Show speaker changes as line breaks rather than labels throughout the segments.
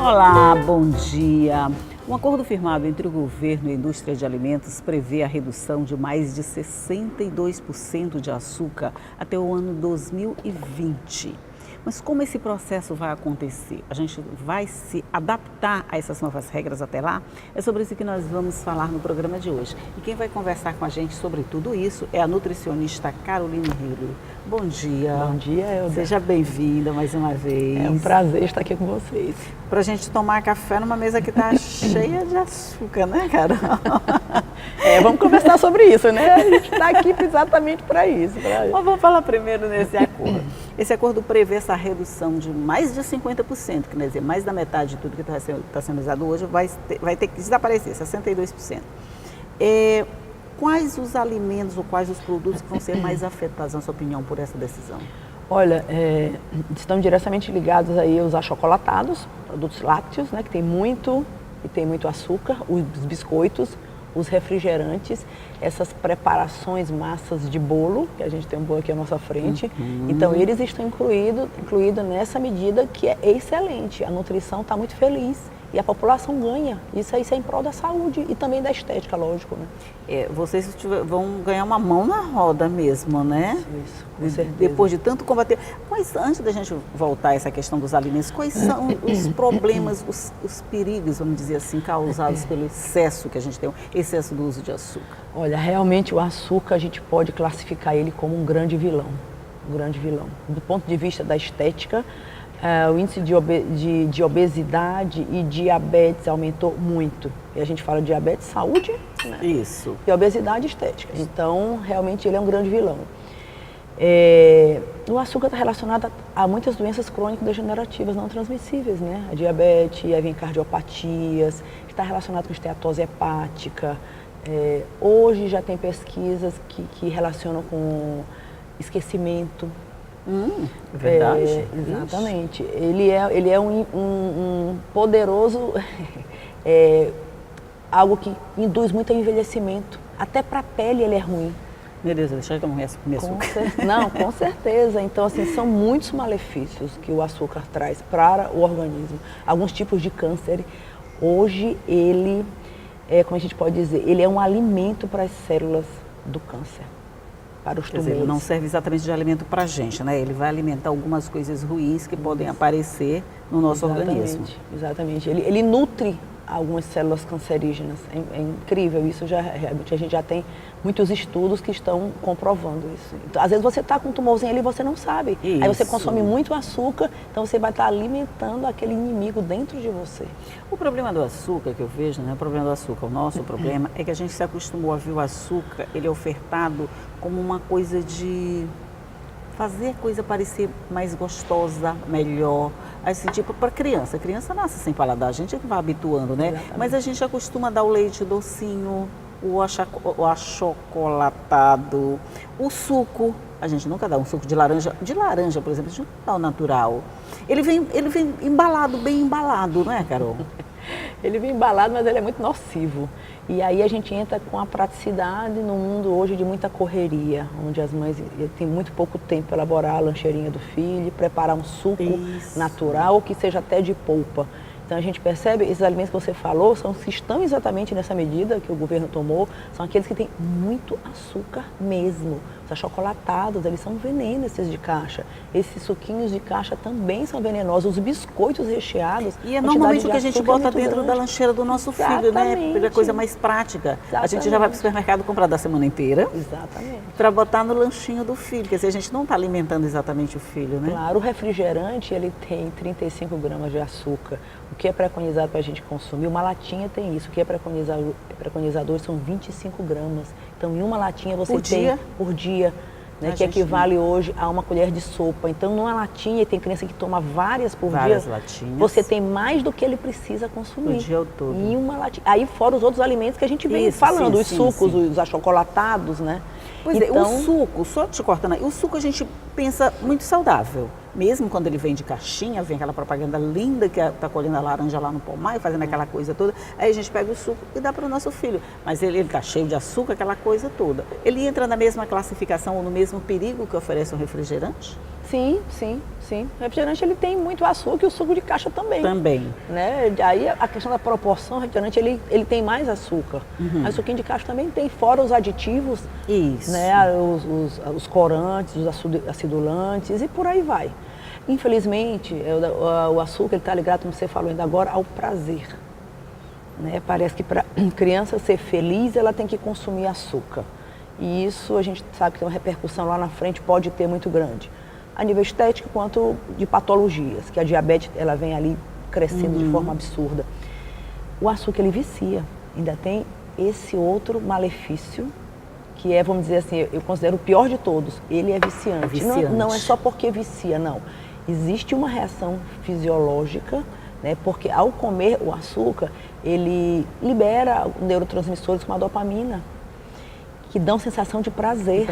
Olá, bom dia. Um acordo firmado entre o governo e a indústria de alimentos prevê a redução de mais de 62% de açúcar até o ano 2020. Mas como esse processo vai acontecer? A gente vai se adaptar a essas novas regras até lá? É sobre isso que nós vamos falar no programa de hoje. E quem vai conversar com a gente sobre tudo isso é a nutricionista Caroline Hiller. Bom dia.
Bom dia, Elda.
Seja bem-vinda mais uma vez.
É um prazer estar aqui com vocês.
Pra gente tomar café numa mesa que tá cheia de açúcar, né, Carol?
Vamos conversar sobre isso, né? A gente está aqui exatamente para isso.
Mas vamos falar primeiro nesse acordo. Esse acordo prevê essa redução de mais de 50%, que quer dizer, mais da metade de tudo que está sendo usado hoje vai ter que desaparecer, 62%. Quais os alimentos ou quais os produtos que vão ser mais afetados, na sua opinião, por essa decisão?
Olha, estão diretamente ligados aí os achocolatados, produtos lácteos, né, que tem muito açúcar, os biscoitos, os refrigerantes, essas preparações, massas de bolo, que a gente tem um bolo aqui à nossa frente. Então, eles estão incluídos nessa medida que é excelente. A nutrição está muito feliz e a população ganha. Isso é em prol da saúde e também da estética, lógico, né?
Vocês vão ganhar uma mão na roda mesmo, né?
Isso, com certeza.
Depois de tanto combater. Antes da gente voltar a essa questão dos alimentos, quais são os problemas, os perigos, vamos dizer assim, causados pelo excesso que a gente tem, o excesso do uso de açúcar?
Olha, realmente o açúcar a gente pode classificar ele como um grande vilão. Do ponto de vista da estética, o índice de obesidade e diabetes aumentou muito. E a gente fala de diabetes, saúde, né?
Isso.
E obesidade estética. Então, realmente, ele é um grande vilão. O açúcar está relacionado a muitas doenças crônico-degenerativas não transmissíveis, né? A diabetes, aí vem cardiopatias, está relacionado com esteatose hepática. Hoje já tem pesquisas que relacionam com esquecimento.
Verdade.
Exatamente. Ele é um poderoso, algo que induz muito ao envelhecimento. Até para a pele ele é ruim.
Meu Deus, deixa eu comer açúcar.
Não, com certeza. Então, assim, são muitos malefícios que o açúcar traz para o organismo. Alguns tipos de câncer. Hoje ele, como a gente pode dizer, ele é um alimento para as células do câncer. Para os tumores.
Ele não serve exatamente de alimento para a gente, né? Ele vai alimentar algumas coisas ruins que podem aparecer no nosso organismo.
Exatamente. Ele nutre algumas células cancerígenas. É incrível isso. A gente já tem muitos estudos que estão comprovando isso. Então, às vezes você está com um tumorzinho ali e você não sabe. Isso. Aí você consome muito açúcar, então você vai estar alimentando aquele inimigo dentro de você.
O problema do açúcar que eu vejo, não é o problema do açúcar, o nosso problema é que a gente se acostumou a ver o açúcar, ele é ofertado como uma coisa de fazer a coisa parecer mais gostosa, melhor. Assim, tipo, para criança. A criança nasce sem paladar, a gente é que vai habituando, né? Exatamente. Mas a gente acostuma a dar o leite docinho, o achocolatado, o suco. A gente nunca dá um suco de laranja. De laranja, por exemplo, a gente não dá o natural. Ele vem embalado, bem embalado, não é, Carol?
Ele vem embalado, mas ele é muito nocivo. E aí a gente entra com a praticidade no mundo hoje de muita correria, onde as mães têm muito pouco tempo para elaborar a lancheirinha do filho, preparar um suco natural, ou que seja até de polpa. Então a gente percebe, esses alimentos que você falou, estão exatamente nessa medida que o governo tomou, são aqueles que têm muito açúcar mesmo. Os achocolatados, eles são veneno, esses de caixa. Esses suquinhos de caixa também são venenosos. Os biscoitos recheados...
E é normalmente o que a gente bota dentro da lancheira do nosso filho, né? Porque é coisa mais prática. Exatamente. A gente já vai para o supermercado comprar da semana inteira.
Exatamente.
Para botar no lanchinho do filho. Quer dizer, a gente não está alimentando exatamente o filho, né?
Claro, o refrigerante, ele tem 35 gramas de açúcar. O que é preconizado para a gente consumir? Uma latinha tem isso. O que é preconizador são 25 gramas. Então, em uma latinha você tem por dia, né, que equivale hoje a uma colher de sopa. Então, numa latinha, tem criança que toma várias por dia.
Latinhas.
Você tem mais do que ele precisa consumir.
O dia todo.
Em uma latinha. Aí, fora os outros alimentos que a gente vem falando, os sucos, os achocolatados, né?
Pois então, o suco, só te cortando aí, o suco a gente pensa muito saudável. Mesmo quando ele vem de caixinha, vem aquela propaganda linda que está colhendo a laranja lá no pomar e fazendo aquela coisa toda. Aí a gente pega o suco e dá para o nosso filho. Mas ele está cheio de açúcar, aquela coisa toda. Ele entra na mesma classificação ou no mesmo perigo que oferece um refrigerante?
Sim, sim, sim. O refrigerante ele tem muito açúcar e o suco de caixa também.
Também.
Né? Aí a questão da proporção, o refrigerante ele tem mais açúcar. Mas o suquinho de caixa também tem, fora os aditivos,
Isso.
né? Os corantes, os acidulantes e por aí vai. Infelizmente, o açúcar está ligado, como você falou ainda agora, ao prazer. Né? Parece que para criança ser feliz, ela tem que consumir açúcar. E isso a gente sabe que tem uma repercussão lá na frente, pode ter muito grande. A nível estético quanto de patologias, que a diabetes ela vem ali crescendo de forma absurda. O açúcar ele vicia, ainda tem esse outro malefício, que é, vamos dizer assim, eu considero o pior de todos, ele é viciante.
Viciante.
Não é só porque vicia, não. Existe uma reação fisiológica, né, porque ao comer o açúcar, ele libera neurotransmissores como a dopamina, que dão sensação de prazer,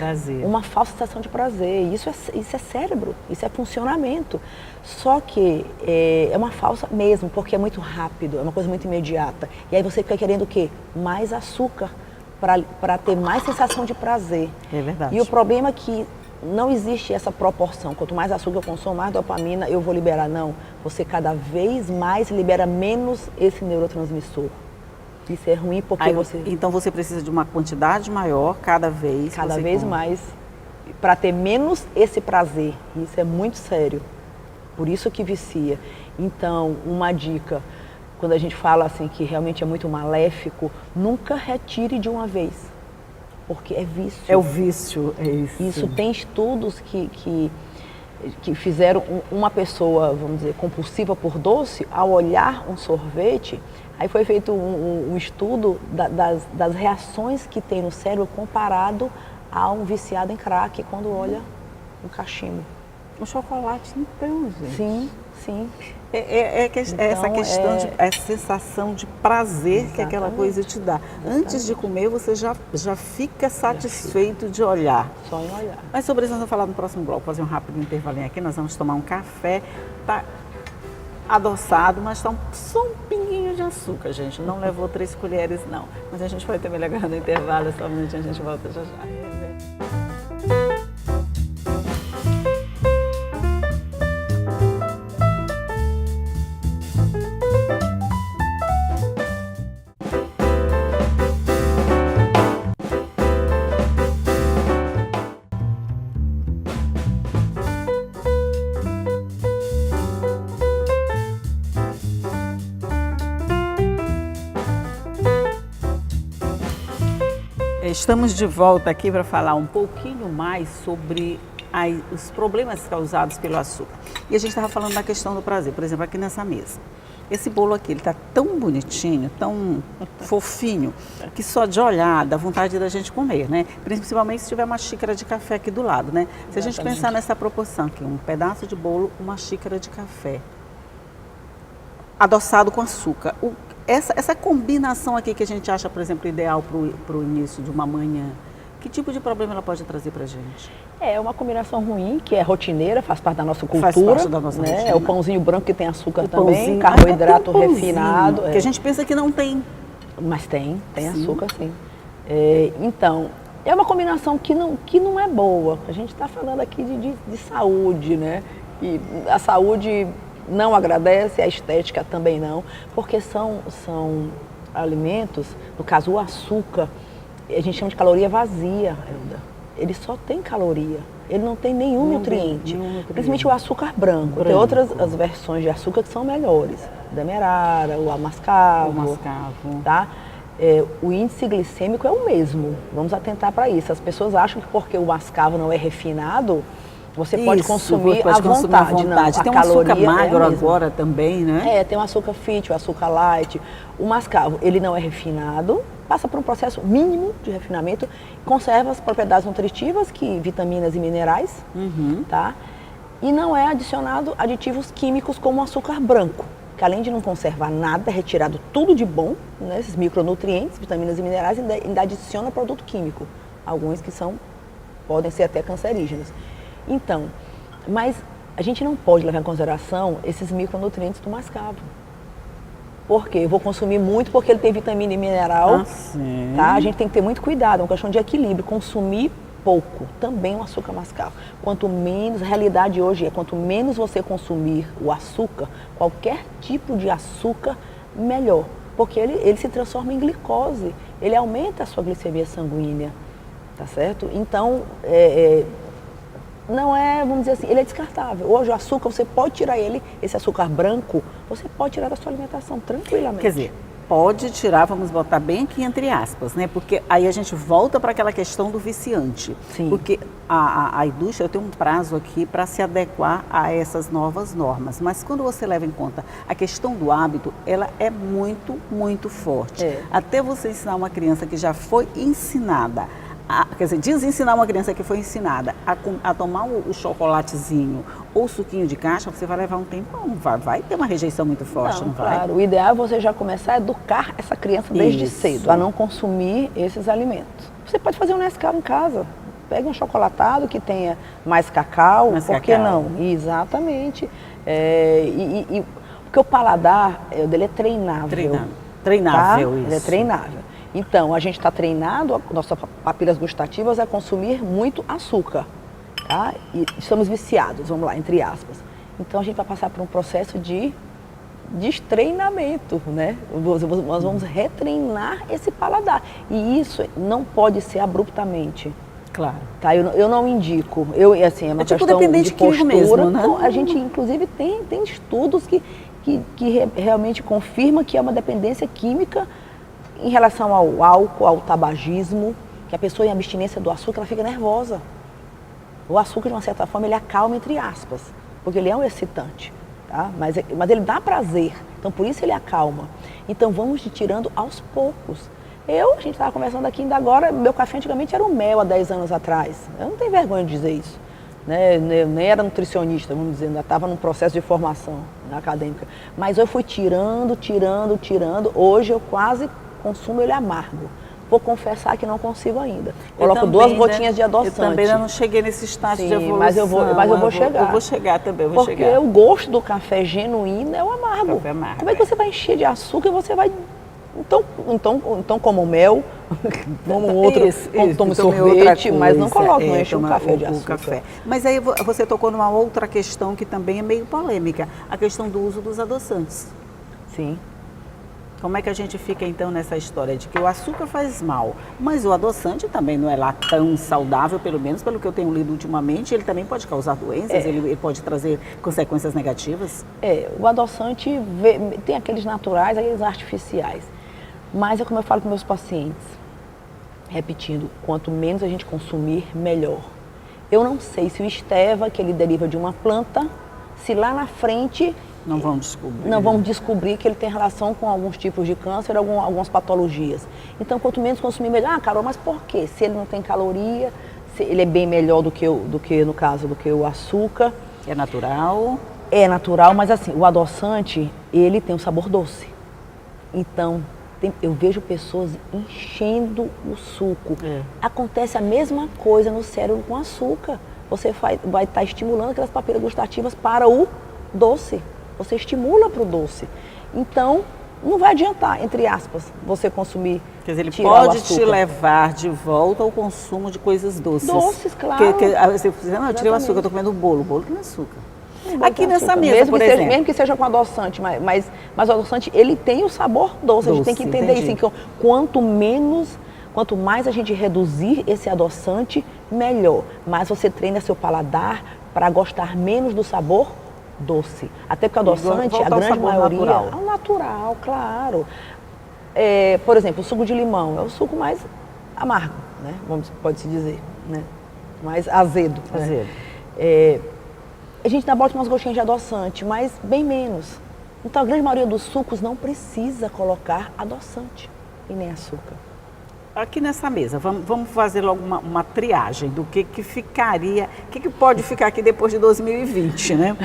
uma falsa sensação de prazer. Isso é cérebro, isso é funcionamento. Só que é uma falsa mesmo, porque é muito rápido, é uma coisa muito imediata. E aí você fica querendo o quê? Mais açúcar para ter mais sensação de prazer.
É verdade.
E o problema é que não existe essa proporção. Quanto mais açúcar eu consumo, mais dopamina eu vou liberar. Não, você cada vez mais libera menos esse neurotransmissor. Isso é ruim porque
Então você precisa de uma quantidade maior cada vez.
Cada vez mais, para ter menos esse prazer. Isso é muito sério. Por isso que vicia. Então, uma dica, quando a gente fala assim que realmente é muito maléfico, nunca retire de uma vez. Porque é vício.
É o vício, é isso.
Isso tem estudos que fizeram uma pessoa, vamos dizer, compulsiva por doce, ao olhar um sorvete. Aí foi feito um estudo das reações que tem no cérebro comparado a um viciado em crack quando olha um cachimbo.
O chocolate, então, gente.
Sim, sim.
Essa questão, a sensação de prazer. Exatamente. Que aquela coisa te dá. Exatamente. Antes de comer, você já fica satisfeito de olhar.
Só em olhar.
Mas sobre isso nós vamos falar no próximo bloco, fazer um rápido intervalinho aqui, nós vamos tomar um café. Tá adoçado, mas está só um pinguinho de açúcar, gente. Não levou 3 colheres, não. Mas a gente vai ter melhor no intervalo, só um minutinho, a gente volta já já. Estamos de volta aqui para falar um pouquinho mais sobre os problemas causados pelo açúcar. E a gente estava falando da questão do prazer, por exemplo, aqui nessa mesa. Esse bolo aqui, ele está tão bonitinho, tão fofinho, que só de olhar dá vontade da gente comer, né? Principalmente se tiver uma xícara de café aqui do lado, né? Se a gente pensar nessa proporção aqui, um pedaço de bolo, uma xícara de café, adoçado com açúcar. Essa combinação aqui que a gente acha, por exemplo, ideal para o início de uma manhã, que tipo de problema ela pode trazer para a gente? É
uma combinação ruim, que é rotineira, faz parte da nossa cultura.
Faz parte da nossa rotina.
É o pãozinho branco que tem açúcar também, carboidrato refinado.
Que a gente pensa que não tem.
Mas tem açúcar sim. Então, é uma combinação que não é boa. A gente está falando aqui de saúde, né? E a saúde não agradece, a estética também não, porque são alimentos, no caso o açúcar, a gente chama de caloria vazia, Elda. Ele só tem caloria, ele não tem nenhum nutriente. Principalmente o açúcar branco. Tem outras as versões de açúcar que são melhores, o demerara, o mascavo. Tá? O índice glicêmico é o mesmo, vamos atentar para isso. As pessoas acham que porque o mascavo não é refinado, você pode consumir à vontade. Não,
tem um açúcar magro agora também, né?
Tem o açúcar fit, o açúcar light. O mascavo, ele não é refinado, passa por um processo mínimo de refinamento, conserva as propriedades nutritivas, que vitaminas e minerais, tá? E não é adicionado aditivos químicos como o açúcar branco, que além de não conservar nada, é retirado tudo de bom, né, esses micronutrientes, vitaminas e minerais, ainda adiciona produto químico, alguns que podem ser até cancerígenos. Então, mas a gente não pode levar em consideração esses micronutrientes do mascavo. Por quê? Eu vou consumir muito porque ele tem vitamina e mineral. Tá? A gente tem que ter muito cuidado, é uma questão de equilíbrio. Consumir pouco, também um açúcar mascavo. Quanto menos, a realidade hoje é, quanto menos você consumir o açúcar, qualquer tipo de açúcar, melhor. Porque ele se transforma em glicose, ele aumenta a sua glicemia sanguínea, tá certo? Então, não é, vamos dizer assim, ele é descartável. Hoje o açúcar, você pode tirar ele, esse açúcar branco, você pode tirar da sua alimentação tranquilamente.
Quer dizer, pode tirar, vamos botar bem aqui entre aspas, né? Porque aí a gente volta para aquela questão do viciante.
Sim.
Porque a indústria tem um prazo aqui para se adequar a essas novas normas. Mas quando você leva em conta a questão do hábito, ela é muito, muito forte. Até você ensinar uma criança que já foi ensinada, quer dizer, desensinar uma criança que foi ensinada a tomar o chocolatezinho ou o suquinho de caixa, você vai levar um tempo, vai ter uma rejeição muito forte, não vai?
Claro, o ideal é você já começar a educar essa criança desde cedo, a não consumir esses alimentos. Você pode fazer um Nescau em casa, pega um chocolatado que tenha mais cacau, por que não? Exatamente. Porque o paladar dele é treinável.
Treinável,
tá?
isso.
Ele é treinável. Então, a gente está treinado, nossas papilas gustativas a consumir muito açúcar, tá? E estamos viciados, vamos lá, entre aspas. Então, a gente vai passar por um processo de destreinamento, né? Nós vamos retreinar esse paladar. E isso não pode ser abruptamente.
Claro.
Tá? Eu não indico. Assim, é uma
tipo
questão
dependente
de postura.
mesmo, né?
A gente, inclusive, tem estudos que realmente confirmam que é uma dependência química em relação ao álcool, ao tabagismo, que a pessoa em abstinência do açúcar, ela fica nervosa. O açúcar, de uma certa forma, ele acalma, entre aspas, porque ele é um excitante, tá? Mas ele dá prazer, então por isso ele acalma. Então vamos tirando aos poucos. A gente estava conversando aqui ainda agora, meu café antigamente era o mel há 10 anos atrás. Eu não tenho vergonha de dizer isso. Né? Eu nem era nutricionista, vamos dizer, ainda estava num processo de formação acadêmica. Mas eu fui tirando. Hoje eu quase consumo ele amargo. Vou confessar que não consigo ainda. Coloco 2 gotinhas de adoçante.
Eu também ainda não cheguei nesse estágio de evolução.
Mas eu vou chegar.
Eu vou chegar também,
Porque o gosto do café genuíno é o amargo.
Café amargo.
Como é que você vai encher de açúcar e você vai... Então como mel, como outro, tome sorvete, mas não coloque, não enche um café de açúcar. Café.
Mas aí você tocou numa outra questão que também é meio polêmica, a questão do uso dos adoçantes.
Sim.
Como é que a gente fica então nessa história de que o açúcar faz mal, mas o adoçante também não é lá tão saudável, pelo menos pelo que eu tenho lido ultimamente, ele também pode causar doenças, ele pode trazer consequências negativas? O
adoçante tem aqueles naturais, aqueles artificiais, mas é como eu falo com meus pacientes, repetindo, quanto menos a gente consumir, melhor. Eu não sei se o stevia, que ele deriva de uma planta, se lá na frente...
Não vamos descobrir.
Não vamos descobrir que ele tem relação com alguns tipos de câncer, algumas patologias. Então, quanto menos consumir, melhor. Ah, Carol, mas por quê? Se ele não tem caloria, se ele é bem melhor do que no caso, do que o açúcar.
É natural?
É natural, mas assim, o adoçante, ele tem um sabor doce. Então, eu vejo pessoas enchendo o suco. Acontece a mesma coisa no cérebro com açúcar. Você vai estar estimulando aquelas papilas gustativas para o doce. Você estimula para o doce. Então, não vai adiantar, entre aspas, você consumir.
Quer dizer, ele pode te levar de volta ao consumo de coisas doces.
Doces, claro.
Você diz, não, eu tirei o açúcar, eu estou comendo bolo. Bolo tem açúcar. Aqui nessa mesa,
mesmo
por exemplo.
Mesmo que seja com adoçante, mas o adoçante, ele tem o sabor doce. A gente tem que entender isso. Que quanto mais a gente reduzir esse adoçante, melhor. Mais você treina seu paladar para gostar menos do sabor doce. Até porque o adoçante, a grande maioria... Ao natural, claro. Por exemplo, o suco de limão é o suco mais amargo, né? Pode-se dizer, né? Mais azedo.
Azedo.
A gente ainda bota umas gotinhas de adoçante, mas bem menos. Então, a grande maioria dos sucos não precisa colocar adoçante e nem açúcar.
Aqui nessa mesa, vamos fazer logo uma triagem do que ficaria, o que pode ficar aqui depois de 2020, né?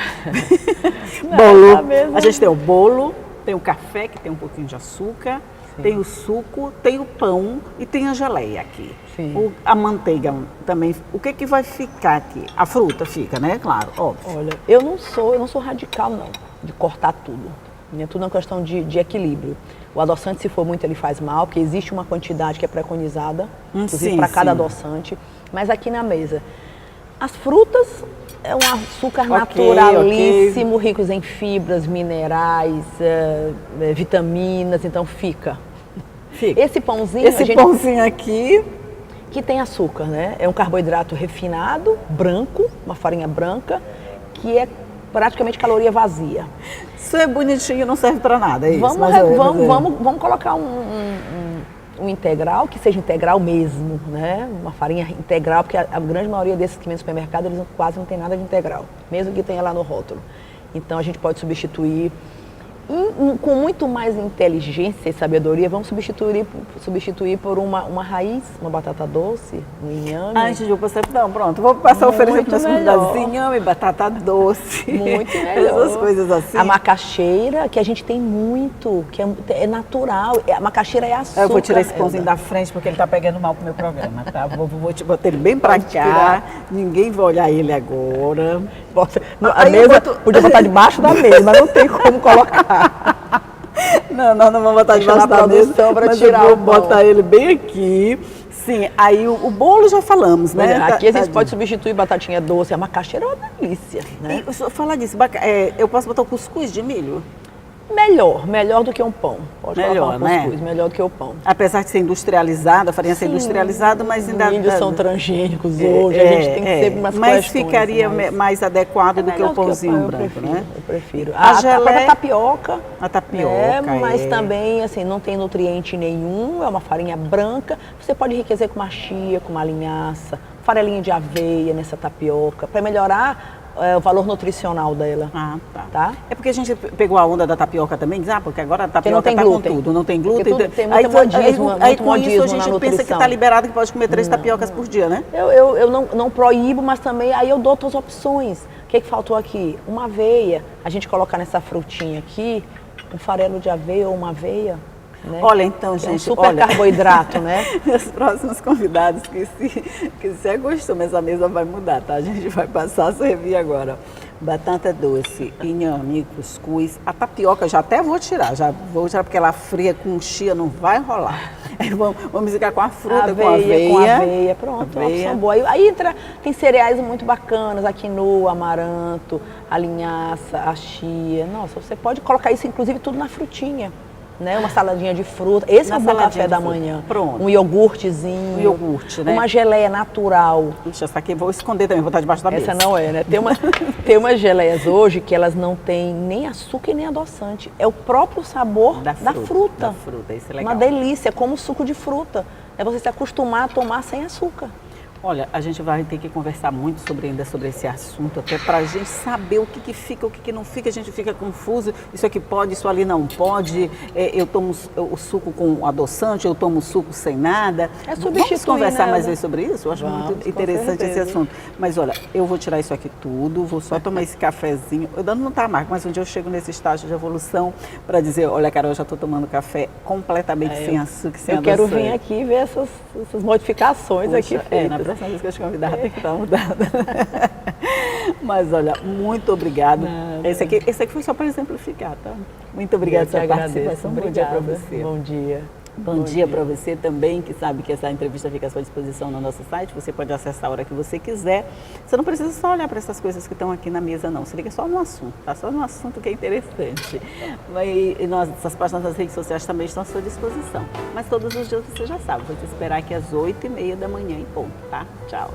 Bolo, a gente tem o bolo, tem o café, que tem um pouquinho de açúcar, sim, tem o suco, tem o pão e tem a geleia aqui. Sim. A manteiga também, o que vai ficar aqui? A fruta fica, né? Claro, óbvio.
Olha, eu não sou radical não, de cortar tudo. Tudo é uma questão de equilíbrio. O adoçante, se for muito, ele faz mal, porque existe uma quantidade que é preconizada, inclusive para cada adoçante. Mas aqui na mesa, as frutas é um açúcar naturalíssimo, ricos em fibras, minerais, vitaminas, então fica. Esse pãozinho,
pãozinho aqui,
que tem açúcar, né? É um carboidrato refinado, branco, uma farinha branca, que é praticamente caloria vazia.
Isso é bonitinho, não serve para nada, é isso?
Vamos colocar um integral, que seja integral mesmo, né? Uma farinha integral, porque a grande maioria desses que vem no supermercado, eles quase não tem nada de integral, mesmo que tenha lá no rótulo. Então a gente pode substituir. Com muito mais inteligência e sabedoria, vamos substituir por uma raiz, uma batata doce, um inhame.
Ai, gente, não, pronto, vou passar a oferecer para as comunidades, inhame, batata doce.
Muito melhor.
Essas coisas assim.
A macaxeira, que a gente tem muito, que é natural. A macaxeira é açúcar.
Eu vou tirar esse pãozinho da frente, porque ele está pegando mal pro meu programa, tá? Vou te botar ele bem para cá, ninguém vai olhar ele agora.
A mesa, podia botar debaixo da mesa, mas não tem como colocar.
Não vamos botar debaixo da mesa, mas tirar eu vou botar ele bem aqui. Sim, aí o bolo já falamos, né?
Aqui a gente pode substituir batatinha doce, a macaxeira é uma delícia, né?
E falar disso, eu posso botar o cuscuz de milho?
Melhor do que um pão. Pode colocar um cuscuz, melhor do que o pão.
Apesar de ser industrializada, a farinha ser industrializada, mas ainda...
Os milhos são transgênicos hoje, a gente tem que sempre umas
mas ficaria mais adequado do que o pãozinho branco, né?
Eu prefiro.
A geleia...
tapioca.
A tapioca,
mas também, assim, não tem nutriente nenhum, é uma farinha branca. Você pode enriquecer com uma chia, com uma linhaça, farelinha de aveia nessa tapioca, para melhorar o valor nutricional dela. Tá?
É porque a gente pegou a onda da tapioca também, porque agora a tapioca
tá
com tudo, não tem glúten.
Tem muito modismo,
aí com isso a gente pensa que está liberado, que pode comer 3 tapiocas por dia, né?
Eu não proíbo, mas também aí eu dou outras opções. O que faltou aqui? Uma aveia, a gente colocar nessa frutinha aqui, um farelo de aveia ou uma aveia. Né?
Olha, então, gente,
é um super carboidrato, né?
Os próximos convidados que se é costume, essa mesa vai mudar, tá? A gente vai passar a servir agora. Batata doce, inhame, cuscuz. A tapioca já até vou tirar porque ela fria com chia não vai rolar. Vamos ficar com a fruta, com a aveia.
Pronto, uma opção boa. Aí tem cereais muito bacanas, a quinoa, amaranto, a linhaça, a chia. Nossa, você pode colocar isso inclusive tudo na frutinha. Né? Uma saladinha de fruta. Esse é um bom café da manhã.
Pronto.
Um iogurtezinho.
Um iogurte, né?
Uma geleia natural.
Ixi, essa aqui eu vou esconder também, vou botar debaixo da mesa.
Essa não é, né? Tem umas geleias hoje que elas não têm nem açúcar e nem adoçante. É o próprio sabor da fruta.
Da fruta, isso é legal.
Uma delícia, como suco de fruta. É você se acostumar a tomar sem açúcar.
Olha, a gente vai ter que conversar muito ainda sobre esse assunto, até para a gente saber o que fica, o que não fica, a gente fica confuso, isso aqui pode, isso ali não pode, eu tomo o suco com adoçante, eu tomo suco sem nada. Vamos conversar mais vezes sobre isso? Eu acho muito interessante esse assunto. Mas olha, eu vou tirar isso aqui tudo, vou só tomar esse cafezinho, eu não está amargo, mas um dia eu chego nesse estágio de evolução para dizer, olha, Carol, eu já estou tomando café completamente sem açúcar, sem adoçante.
Eu quero vir aqui e ver essas modificações aqui feitas.
Próxima vez que eu te convidar tem que estar mudada. Mas olha, muito obrigada. Esse aqui foi só para exemplificar, tá? Muito obrigada pela sua participação. Bom dia para você.
Bom dia.
Bom dia para você também, que sabe que essa entrevista fica à sua disposição no nosso site. Você pode acessar a hora que você quiser. Você não precisa só olhar para essas coisas que estão aqui na mesa, não. Se liga só no assunto, tá? Só no assunto que é interessante. E nossas páginas nas redes sociais também estão à sua disposição. Mas todos os dias você já sabe, vou te esperar aqui às 8h30 da manhã em ponto, tá? Tchau.